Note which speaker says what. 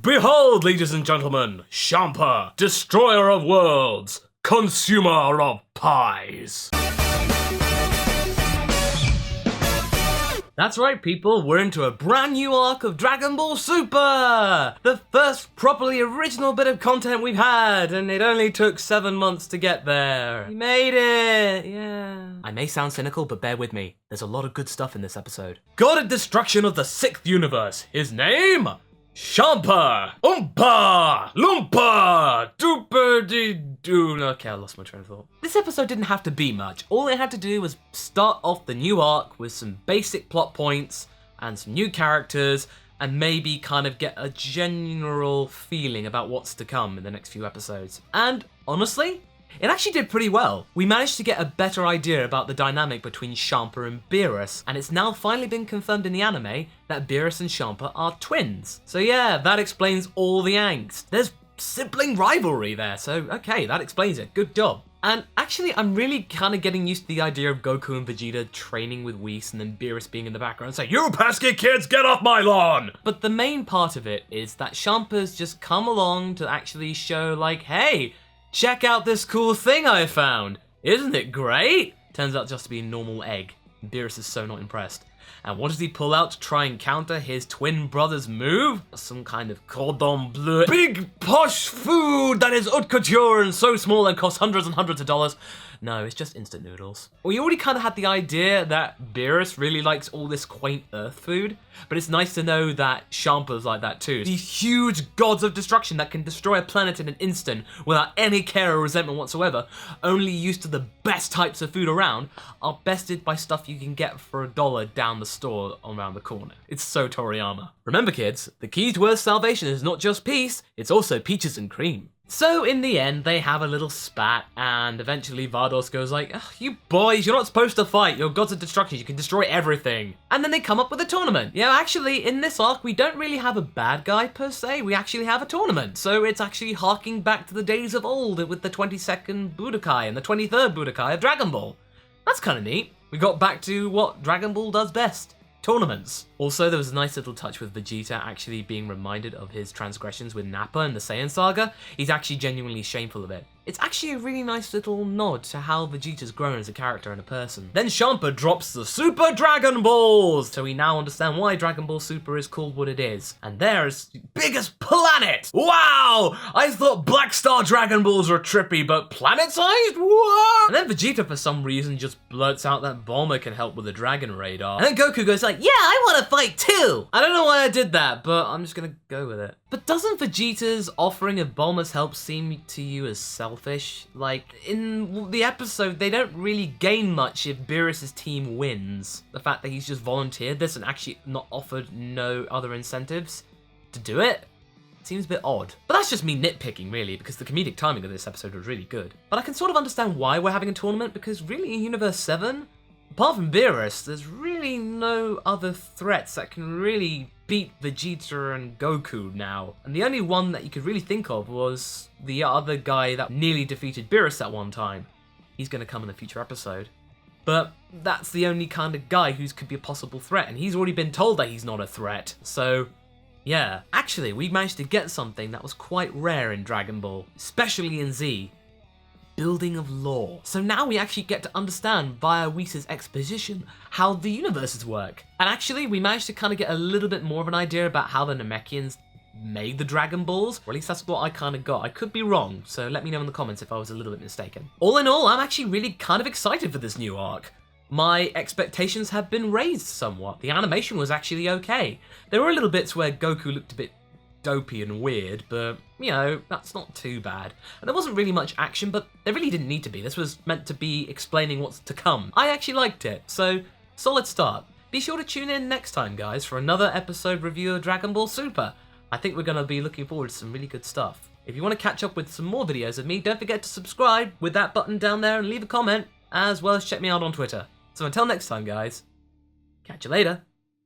Speaker 1: Behold, ladies and gentlemen, Champa, destroyer of worlds, consumer of pies. That's right, people, we're into a brand new arc of Dragonball Super! The first properly original bit of content we've had, and it only took 7 months to get there. We made it, yeah. I may sound cynical, but bear with me. There's a lot of good stuff in this episode. God of Destruction of the 6th Universe. His name? Champa! Oompa! Loompa! Dooper-dee-doo. Okay, I lost my train of thought. This episode didn't have to be much. All it had to do was start off the new arc with some basic plot points and some new characters, and maybe kind of get a general feeling about what's to come in the next few episodes. And honestly, it actually did pretty well. We managed to get a better idea about the dynamic between Champa and Beerus, and it's now finally been confirmed in the anime that Beerus and Champa are twins. So yeah, that explains all the angst. There's sibling rivalry there, so okay, that explains it. Good job. And actually, I'm really kind of getting used to the idea of Goku and Vegeta training with Whis and then Beerus being in the background saying, "You pesky kids, get off my lawn!" But the main part of it is that Champa's just come along to actually show like, hey, check out this cool thing I found. Isn't it great? Turns out just to be a normal egg. Beerus is so not impressed. And what does he pull out to try and counter his twin brother's move? Some kind of cordon bleu. Big posh food that is haute couture and so small and costs hundreds and hundreds of dollars. No, it's just instant noodles. We already kind of had the idea that Beerus really likes all this quaint earth food, but it's nice to know that Champa's like that too. These huge gods of destruction that can destroy a planet in an instant without any care or resentment whatsoever, only used to the best types of food around, are bested by stuff you can get for $1 down the store around the corner. It's so Toriyama. Remember kids, the key to Earth's salvation is not just peace, it's also peaches and cream. So in the end, they have a little spat, and eventually Vados goes like, "You boys, you're not supposed to fight, you're gods of destruction, you can destroy everything." And then they come up with a tournament. Yeah, actually, in this arc, we don't really have a bad guy per se, we actually have a tournament. So it's actually harking back to the days of old with the 22nd Budokai and the 23rd Budokai of Dragon Ball. That's kind of neat. We got back to what Dragon Ball does best. Tournaments. Also, there was a nice little touch with Vegeta actually being reminded of his transgressions with Nappa and the Saiyan saga. He's actually genuinely shameful of it. It's actually a really nice little nod to how Vegeta's grown as a character and a person. Then Champa drops the Super Dragon Balls, so we now understand why Dragon Ball Super is called what it is. And there's the biggest planet! Wow! I thought Black Star Dragon Balls were trippy, but planet-sized? What? And then Vegeta for some reason just blurts out that Bulma can help with the Dragon Radar. And then Goku goes like, "Yeah, I want to fight too!" I don't know why I did that, but I'm just gonna go with it. But doesn't Vegeta's offering of Bulma's help seem to you as selfish? Like, in the episode, they don't really gain much if Beerus' team wins. The fact that he's just volunteered this and actually not offered no other incentives to do it seems a bit odd. But that's just me nitpicking, really, because the comedic timing of this episode was really good. But I can sort of understand why we're having a tournament, because really in Universe 7, apart from Beerus, there's really no other threats that can really beat Vegeta and Goku now. And the only one that you could really think of was the other guy that nearly defeated Beerus at one time. He's going to come in a future episode. But that's the only kind of guy who could be a possible threat, and he's already been told that he's not a threat. So, yeah. Actually, we managed to get something that was quite rare in Dragon Ball, especially in Z. Building of lore. So now we actually get to understand via Whis' exposition how the universes work. And actually we managed to kind of get a little bit more of an idea about how the Namekians made the Dragon Balls, or at least that's what I kind of got. I could be wrong, so let me know in the comments if I was a little bit mistaken. All in all, I'm actually really kind of excited for this new arc. My expectations have been raised somewhat. The animation was actually okay. There were little bits where Goku looked a bit dopey and weird, but, you know, that's not too bad. And there wasn't really much action, but there really didn't need to be. This was meant to be explaining what's to come. I actually liked it, so solid start. Be sure to tune in next time, guys, for another episode review of Dragon Ball Super. I think we're going to be looking forward to some really good stuff. If you want to catch up with some more videos of me, don't forget to subscribe with that button down there and leave a comment, as well as check me out on Twitter. So until next time, guys, catch you later.